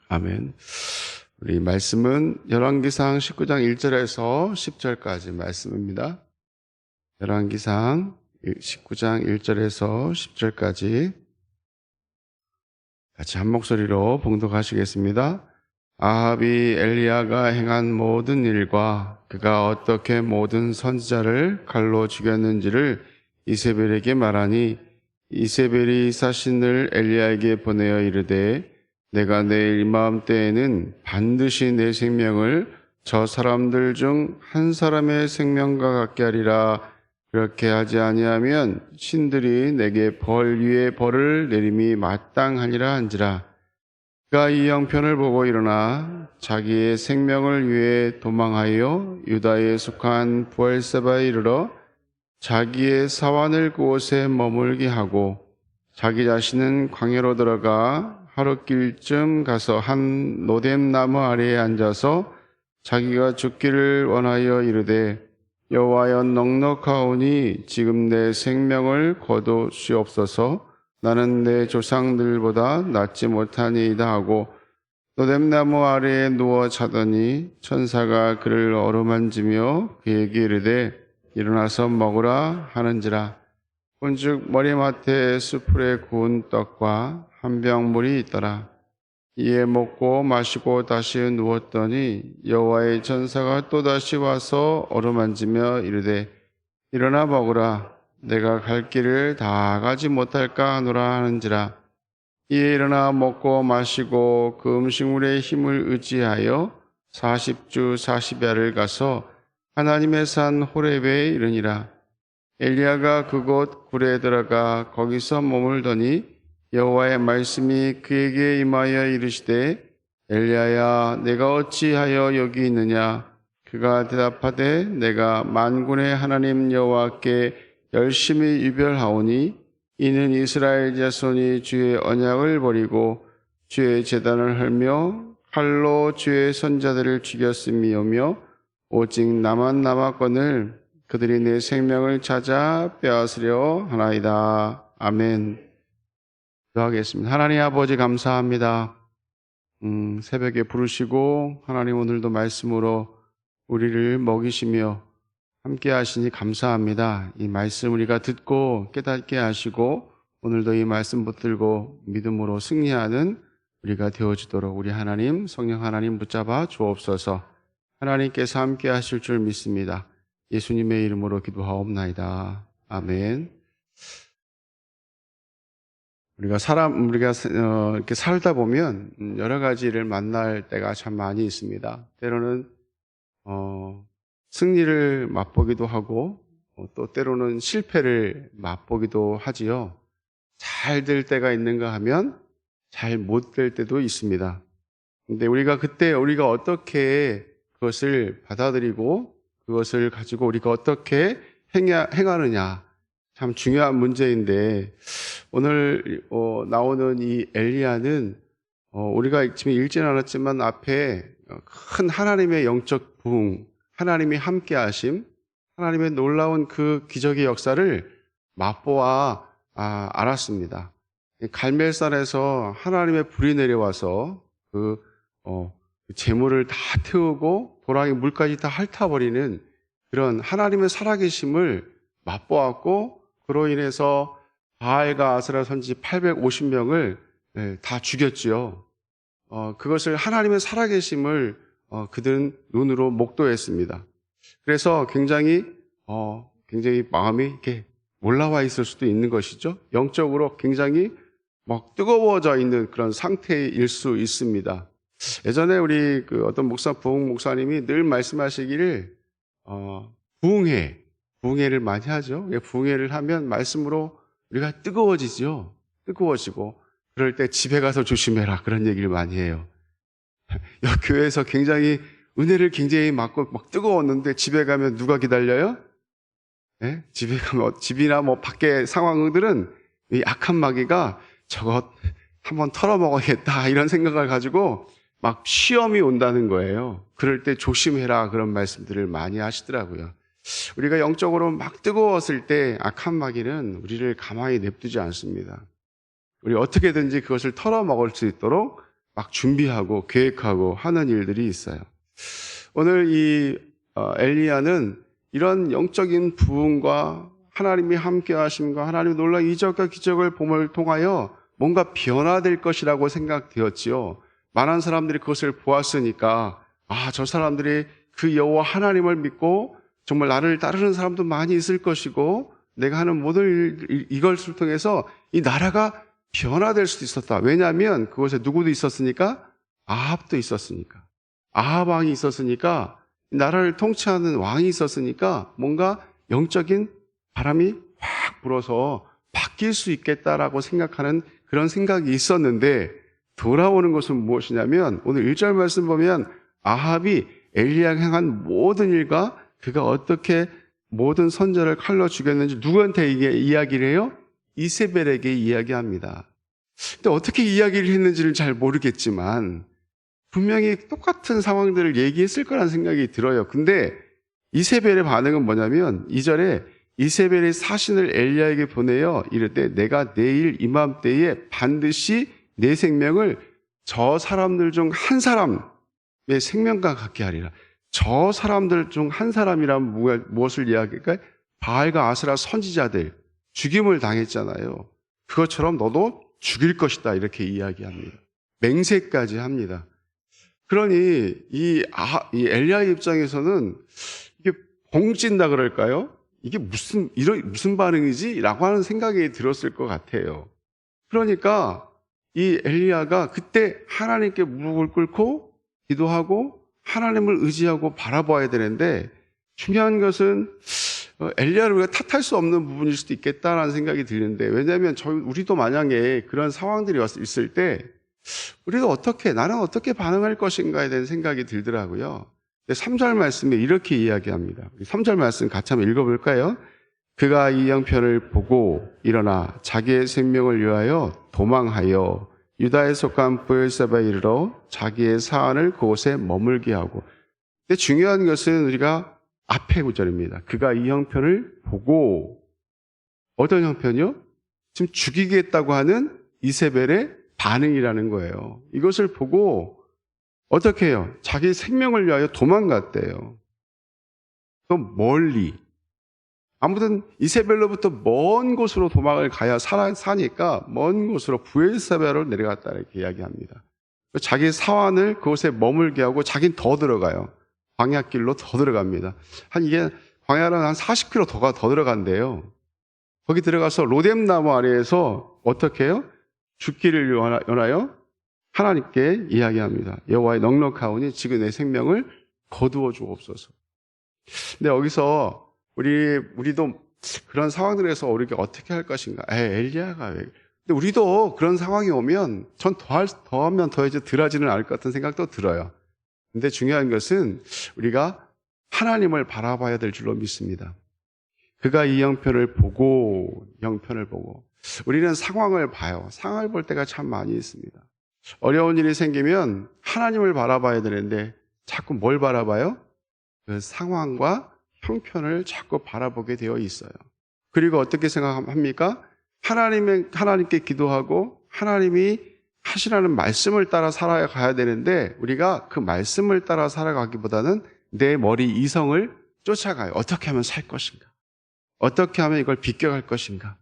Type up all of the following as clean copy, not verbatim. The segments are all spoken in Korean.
아멘. 우리 말씀은 열왕기상 19장 1절에서 10절까지 말씀입니다. 열왕기상 19장 1절에서 10절까지 같이 한 목소리로 봉독하시겠습니다. 아합이 엘리야가 행한 모든 일과 그가 어떻게 모든 선지자를 칼로 죽였는지를 이세벨에게 말하니, 이세벨이 사신을 엘리야에게 보내어 이르되, 내가 내일 이맘때에는 반드시 내 생명을 저 사람들 중 한 사람의 생명과 같게 하리라. 그렇게 하지 아니하면 신들이 내게 벌 위에 벌을 내림이 마땅하니라 한지라. 그가 이 형편을 보고 일어나 자기의 생명을 위해 도망하여 유다에 속한 부엘세바에 이르러 자기의 사환을 그곳에 머물게 하고, 자기 자신은 광야로 들어가 하룻길쯤 가서 한 노뎀나무 아래에 앉아서 자기가 죽기를 원하여 이르되, 여호와여, 넉넉하오니 지금 내 생명을 거두시옵소서. 나는 내 조상들보다 낫지 못하니이다 하고 노뎀나무 아래에 누워 자더니 천사가 그를 어루만지며 그에게 이르되 일어나서 먹으라 하는지라. 본즉 머리맡에 수풀에 구운 떡과 한 병 물이 있더라. 이에 먹고 마시고 다시 누웠더니 여호와의 천사가 또다시 와서 어루만지며 이르되 일어나 먹으라. 내가 갈 길을 다 가지 못할까 하노라 하는지라. 이에 일어나 먹고 마시고 그 음식물의 힘을 의지하여 40주 40야를 가서 하나님의 산 호렙에 이르니라. 엘리야가 그곳 굴에 들어가 거기서 머물더니 여호와의 말씀이 그에게 임하여 이르시되, 엘리야야, 내가 어찌하여 여기 있느냐? 그가 대답하되, 내가 만군의 하나님 여호와께 열심히 유별하오니 이는 이스라엘 자손이 주의 언약을 버리고 주의 제단을 헐며 칼로 주의 선자들을 죽였음이오며 오직 나만 남았거늘 그들이 내 생명을 찾아 빼앗으려 하나이다. 아멘. 기도하겠습니다. 하나님 아버지, 감사합니다. 새벽에 부르시고 하나님 오늘도 말씀으로 우리를 먹이시며 함께 하시니 감사합니다. 이 말씀 우리가 듣고 깨닫게 하시고 오늘도 이 말씀 붙들고 믿음으로 승리하는 우리가 되어지도록 우리 하나님, 성령 하나님 붙잡아 주옵소서. 하나님께서 함께 하실 줄 믿습니다. 예수님의 이름으로 기도하옵나이다. 아멘. 우리가 이렇게 살다 보면 여러 가지를 만날 때가 참 많이 있습니다. 때로는 승리를 맛보기도 하고 또 때로는 실패를 맛보기도 하지요. 잘 될 때가 있는가 하면 잘 못 될 때도 있습니다. 근데 그때 우리가 어떻게 그것을 받아들이고 그것을 가지고 우리가 어떻게 행하느냐, 참 중요한 문제인데, 오늘 나오는 이 엘리야는 우리가 지금 읽지는 않았지만 앞에 큰 하나님의 영적 부흥, 하나님이 함께 하심, 하나님의 놀라운 그 기적의 역사를 맛보아 알았습니다. 갈멜산에서 하나님의 불이 내려와서 그 재물을 다 태우고 도랑이 물까지 다 핥아버리는 그런 하나님의 살아계심을 맛보았고, 그로 인해서 바알과 아세라 선지 850명을 다 죽였지요. 그것을 하나님의 살아계심을 그들은 눈으로 목도했습니다. 그래서 굉장히 마음이 이렇게 올라와 있을 수도 있는 것이죠. 영적으로 굉장히 막 뜨거워져 있는 그런 상태일 수 있습니다. 예전에 우리 어떤 부흥 목사님이 늘 말씀하시기를 부흥회를 많이 하죠. 부흥회를 하면 말씀으로 우리가 뜨거워지죠. 뜨거워지고 그럴 때 집에 가서 조심해라, 그런 얘기를 많이 해요. 교회에서 굉장히 은혜를 굉장히 받고 막 뜨거웠는데 집에 가면 누가 기다려요? 네? 집에 가면 집이나 밖에 상황들은 이 악한 마귀가 저것 한번 털어먹어야겠다 이런 생각을 가지고 막 시험이 온다는 거예요. 그럴 때 조심해라, 그런 말씀들을 많이 하시더라고요. 우리가 영적으로 막 뜨거웠을 때 악한 마귀는 우리를 가만히 냅두지 않습니다. 우리 어떻게든지 그것을 털어먹을 수 있도록 막 준비하고 계획하고 하는 일들이 있어요. 오늘 이 엘리야는 이런 영적인 부흥과 하나님이 함께 하심과 하나님의 놀라운 이적과 기적을 봄을 통하여 뭔가 변화될 것이라고 생각되었지요. 많은 사람들이 그것을 보았으니까 저 사람들이 그 여호와 하나님을 믿고 정말 나를 따르는 사람도 많이 있을 것이고 내가 하는 모든 이것을 통해서 이 나라가 변화될 수도 있었다. 왜냐하면 그곳에 누구도 있었으니까? 아합도 있었으니까. 아합 왕이 있었으니까 나라를 통치하는 왕이 있었으니까 뭔가 영적인 바람이 확 불어서 바뀔 수 있겠다라고 생각하는 그런 생각이 있었는데 돌아오는 것은 무엇이냐면 오늘 1절 말씀 보면 아합이 엘리야가 행한 모든 일과 그가 어떻게 모든 선자를 칼로 죽였는지 누구한테 이야기를 해요? 이세벨에게 이야기합니다. 근데 어떻게 이야기를 했는지를 잘 모르겠지만 분명히 똑같은 상황들을 얘기했을 거라는 생각이 들어요. 근데 이세벨의 반응은 뭐냐면 2절에 이세벨이 사신을 엘리야에게 보내어 이르되 내가 내일 이맘때에 반드시 내 생명을 저 사람들 중 한 사람의 생명과 같게 하리라. 저 사람들 중 한 사람이라면 무엇을 이야기할까요? 바알과 아스라 선지자들 죽임을 당했잖아요. 그것처럼 너도 죽일 것이다 이렇게 이야기합니다. 맹세까지 합니다. 그러니 이 엘리야의 입장에서는 이게 봉찐다 그럴까요? 이게 무슨 반응이지? 라고 하는 생각이 들었을 것 같아요. 그러니까 이 엘리야가 그때 하나님께 무릎을 꿇고 기도하고 하나님을 의지하고 바라봐야 되는데 중요한 것은 엘리야를 우리가 탓할 수 없는 부분일 수도 있겠다라는 생각이 드는데 왜냐하면 우리도 만약에 그런 상황들이 있을 때 우리도 나는 어떻게 반응할 것인가에 대한 생각이 들더라고요. 3절 말씀에 이렇게 이야기합니다. 3절 말씀 같이 한번 읽어볼까요? 그가 이 형편을 보고 일어나 자기의 생명을 위하여 도망하여 유다에 속한 브엘세바에 이르러 자기의 사안을 그곳에 머물게 하고. 근데 중요한 것은 우리가 앞에 구절입니다. 그가 이 형편을 보고 어떤 형편이요? 지금 죽이겠다고 하는 이세벨의 반응이라는 거예요. 이것을 보고 어떻게 해요? 자기 생명을 위하여 도망갔대요. 또 멀리. 아무튼 이세벨로부터 먼 곳으로 도망을 가야 사니까 먼 곳으로 브엘세바로 내려갔다 이렇게 이야기합니다. 자기 사환을 그곳에 머물게 하고 자기는 더 들어가요. 광야길로 더 들어갑니다. 이게 광야로 한 40km 더 들어간대요. 거기 들어가서 로뎀나무 아래에서 어떻게 해요? 죽기를 원하여 하나님께 이야기합니다. 여호와의 넉넉하오니 지금 내 생명을 거두어 주옵소서. 근데 여기서 우리도 그런 상황들에서 우리가 어떻게 할 것인가? 엘리야가 왜? 근데 우리도 그런 상황이 오면 전 더하면 더해져 덜하지는 않을 것 같은 생각도 들어요. 근데 중요한 것은 우리가 하나님을 바라봐야 될 줄로 믿습니다. 그가 이 형편을 보고 우리는 상황을 봐요. 상황을 볼 때가 참 많이 있습니다. 어려운 일이 생기면 하나님을 바라봐야 되는데 자꾸 뭘 바라봐요? 그 상황과 형편을 자꾸 바라보게 되어 있어요. 그리고 어떻게 생각합니까? 하나님께 기도하고 하나님이 하시라는 말씀을 따라 살아가야 되는데 우리가 그 말씀을 따라 살아가기보다는 내 머리 이성을 쫓아가요. 어떻게 하면 살 것인가? 어떻게 하면 이걸 비껴갈 것인가?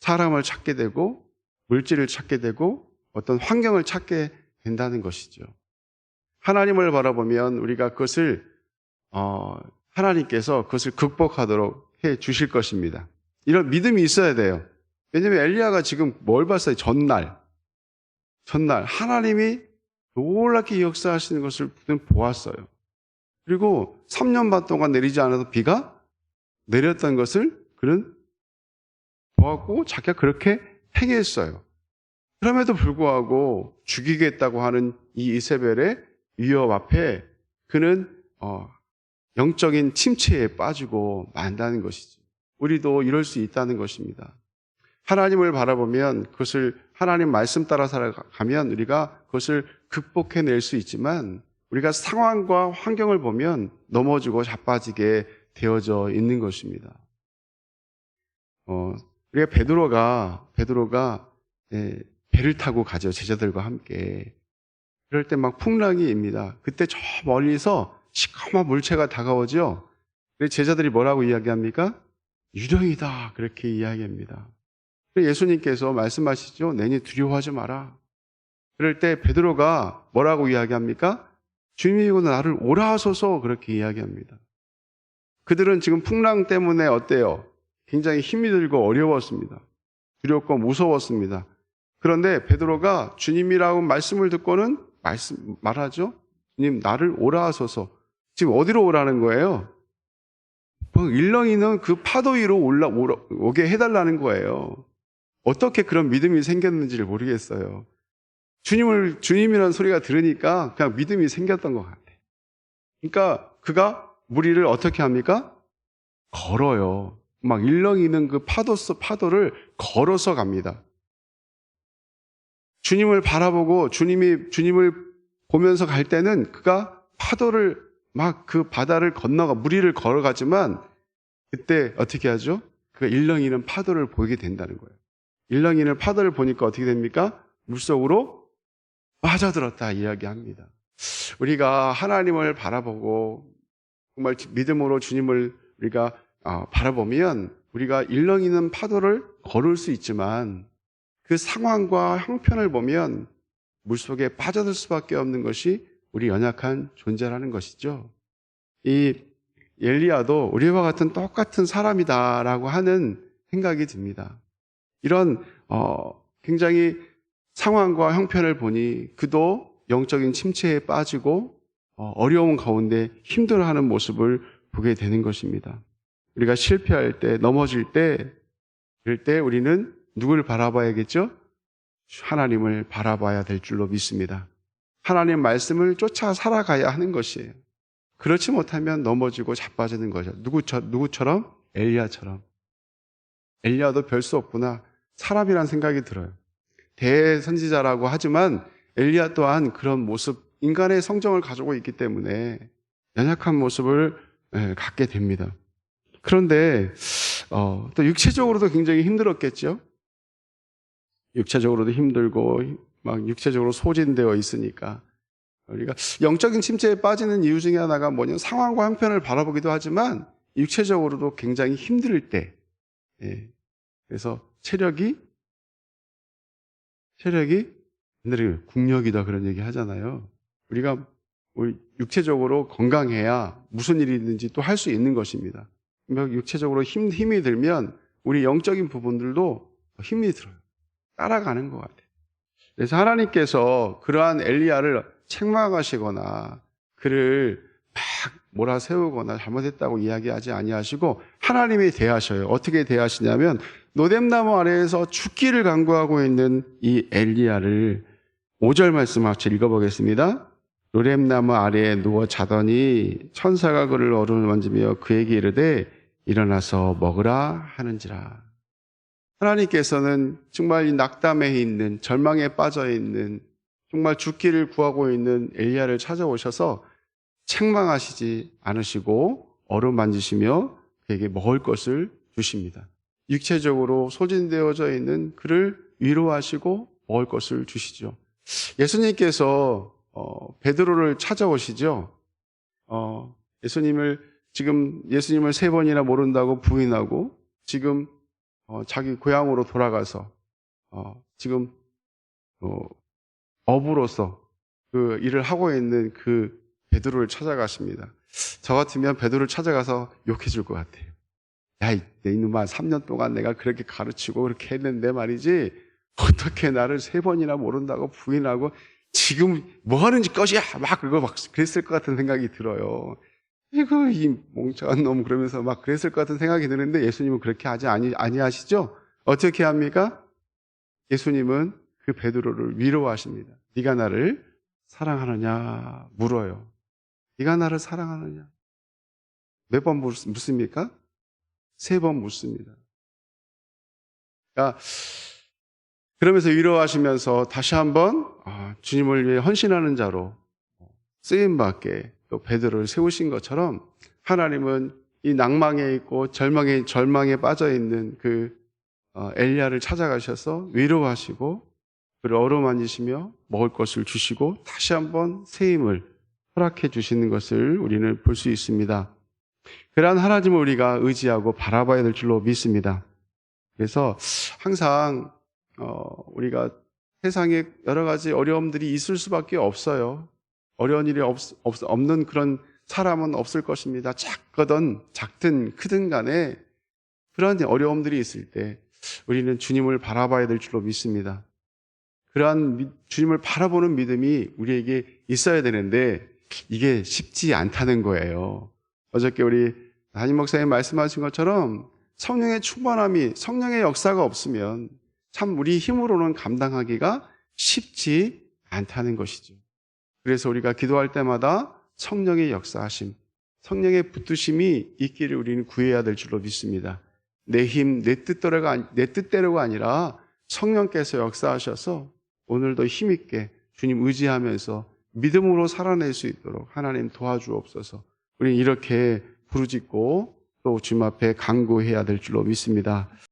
사람을 찾게 되고 물질을 찾게 되고 어떤 환경을 찾게 된다는 것이죠. 하나님을 바라보면 우리가 그것을 하나님께서 그것을 극복하도록 해 주실 것입니다. 이런 믿음이 있어야 돼요. 왜냐하면 엘리야가 지금 뭘 봤어요? 전날 하나님이 놀랍게 역사하시는 것을 그는 보았어요. 그리고 3년 반 동안 내리지 않아도 비가 내렸던 것을 그는 보았고 자기가 그렇게 행했어요. 그럼에도 불구하고 죽이겠다고 하는 이 이세벨의 위협 앞에 그는 영적인 침체에 빠지고 만다는 것이지. 우리도 이럴 수 있다는 것입니다. 하나님을 바라보면 그것을 하나님 말씀 따라 살아가면 우리가 그것을 극복해낼 수 있지만 우리가 상황과 환경을 보면 넘어지고 자빠지게 되어져 있는 것입니다. 우리가 베드로가 배를 타고 가죠. 제자들과 함께. 그럴 때 막 풍랑이 입니다. 그때 저 멀리서 시커먼 물체가 다가오죠. 그래서 제자들이 뭐라고 이야기합니까? 유령이다. 그렇게 이야기합니다. 예수님께서 말씀하시죠. 내니 두려워하지 마라. 그럴 때 베드로가 뭐라고 이야기합니까? 주님이고 나를 오라 하소서 그렇게 이야기합니다. 그들은 지금 풍랑 때문에 어때요? 굉장히 힘이 들고 어려웠습니다. 두렵고 무서웠습니다. 그런데 베드로가 주님이라고 말씀을 듣고는 말하죠. 주님 나를 오라 하소서. 지금 어디로 오라는 거예요? 일렁이는 그 파도 위로 오게 해달라는 거예요. 어떻게 그런 믿음이 생겼는지를 모르겠어요. 주님이라는 소리가 들으니까 그냥 믿음이 생겼던 것 같아요. 그러니까 그가 무리를 어떻게 합니까? 걸어요. 막 일렁이는 그 파도를 걸어서 갑니다. 주님을 바라보고 주님을 보면서 갈 때는 그가 파도를 막 그 바다를 무리를 걸어가지만 그때 어떻게 하죠? 그가 일렁이는 파도를 보게 된다는 거예요. 일렁이는 파도를 보니까 어떻게 됩니까? 물속으로 빠져들었다 이야기합니다. 우리가 하나님을 바라보고 정말 믿음으로 주님을 우리가 바라보면 우리가 일렁이는 파도를 걸을 수 있지만 그 상황과 형편을 보면 물속에 빠져들 수밖에 없는 것이 우리 연약한 존재라는 것이죠. 이 엘리야도 우리와 같은 똑같은 사람이다라고 하는 생각이 듭니다. 이런 굉장히 상황과 형편을 보니 그도 영적인 침체에 빠지고 어려운 가운데 힘들어하는 모습을 보게 되는 것입니다. 우리가 실패할 때, 넘어질 때, 그럴 때 우리는 누구를 바라봐야겠죠? 하나님을 바라봐야 될 줄로 믿습니다. 하나님 말씀을 쫓아 살아가야 하는 것이에요. 그렇지 못하면 넘어지고 자빠지는 거죠. 누구처럼? 엘리야처럼. 엘리야도 별 수 없구나. 사람이란 생각이 들어요. 대선지자라고 하지만 엘리야 또한 그런 모습, 인간의 성정을 가지고 있기 때문에 연약한 모습을 갖게 됩니다. 그런데 또 육체적으로도 굉장히 힘들었겠죠. 육체적으로도 힘들고 막 육체적으로 소진되어 있으니까 우리가 영적인 침체에 빠지는 이유 중에 하나가 뭐냐면 상황과 형편을 바라보기도 하지만 육체적으로도 굉장히 힘들 때, 그래서 체력이 옛날에 국력이다 그런 얘기 하잖아요. 우리 육체적으로 건강해야 무슨 일이든지 또 할 수 있는 것입니다. 육체적으로 힘이 들면 우리 영적인 부분들도 힘이 들어요. 따라가는 것 같아요. 그래서 하나님께서 그러한 엘리야를 책망하시거나 그를 막 몰아세우거나 잘못했다고 이야기하지 아니하시고 하나님이 대하셔요. 어떻게 대하시냐면 노뎀나무 아래에서 죽기를 간구하고 있는 이 엘리야를 5절 말씀 같이 읽어보겠습니다. 노뎀나무 아래에 누워 자더니 천사가 그를 어루만지며 그에게 이르되 일어나서 먹으라 하는지라. 하나님께서는 정말 이 낙담해 있는, 절망에 빠져 있는, 정말 죽기를 구하고 있는 엘리야를 찾아오셔서 책망하시지 않으시고 어루만지시며 그에게 먹을 것을 주십니다. 육체적으로 소진되어져 있는 그를 위로하시고 먹을 것을 주시죠. 예수님께서 베드로를 찾아오시죠. 예수님을 3번이나 모른다고 부인하고 지금 자기 고향으로 돌아가서 지금 어부로서 그 일을 하고 있는 그 베드로를 찾아가십니다. 저 같으면 베드로를 찾아가서 욕해 줄 것 같아요. 야, 내 이놈아, 3년 동안 내가 그렇게 가르치고 그렇게 했는데 말이지 어떻게 나를 3번이나 모른다고 부인하고 지금 뭐 하는 짓것이야 막 그랬을 것 같은 생각이 들어요. 이거 이 멍청한 놈 그러면서 막 그랬을 것 같은 생각이 드는데 예수님은 그렇게 하지 아니하시죠? 어떻게 합니까? 예수님은 그 베드로를 위로하십니다. 네가 나를 사랑하느냐 물어요. 네가 나를 사랑하느냐? 몇 번 묻습니까? 3번 묻습니다. 그러니까 그러면서 위로하시면서 다시 한번 주님을 위해 헌신하는 자로 쓰임받게 또 베드로를 세우신 것처럼 하나님은 이 낭망에 있고 절망에 빠져 있는 그 엘리야를 찾아가셔서 위로하시고 그를 어루만지시며 먹을 것을 주시고 다시 한번 새 힘을 허락해 주시는 것을 우리는 볼 수 있습니다. 그러한 하나님을 우리가 의지하고 바라봐야 될 줄로 믿습니다. 그래서 항상 우리가 세상에 여러 가지 어려움들이 있을 수밖에 없어요. 어려운 일이 없는 그런 사람은 없을 것입니다. 작든 크든 간에 그런 어려움들이 있을 때 우리는 주님을 바라봐야 될 줄로 믿습니다. 그러한 주님을 바라보는 믿음이 우리에게 있어야 되는데 이게 쉽지 않다는 거예요. 어저께 우리 담임 목사님 말씀하신 것처럼 성령의 충만함이, 성령의 역사가 없으면 참 우리 힘으로는 감당하기가 쉽지 않다는 것이죠. 그래서 우리가 기도할 때마다 성령의 역사하심, 성령의 붙드심이 있기를 우리는 구해야 될 줄로 믿습니다. 내 힘, 내 뜻대로가 아니라 성령께서 역사하셔서 오늘도 힘있게 주님 의지하면서 믿음으로 살아낼 수 있도록 하나님 도와주옵소서. 우리는 이렇게 부르짖고 또 주님 앞에 간구해야 될 줄로 믿습니다.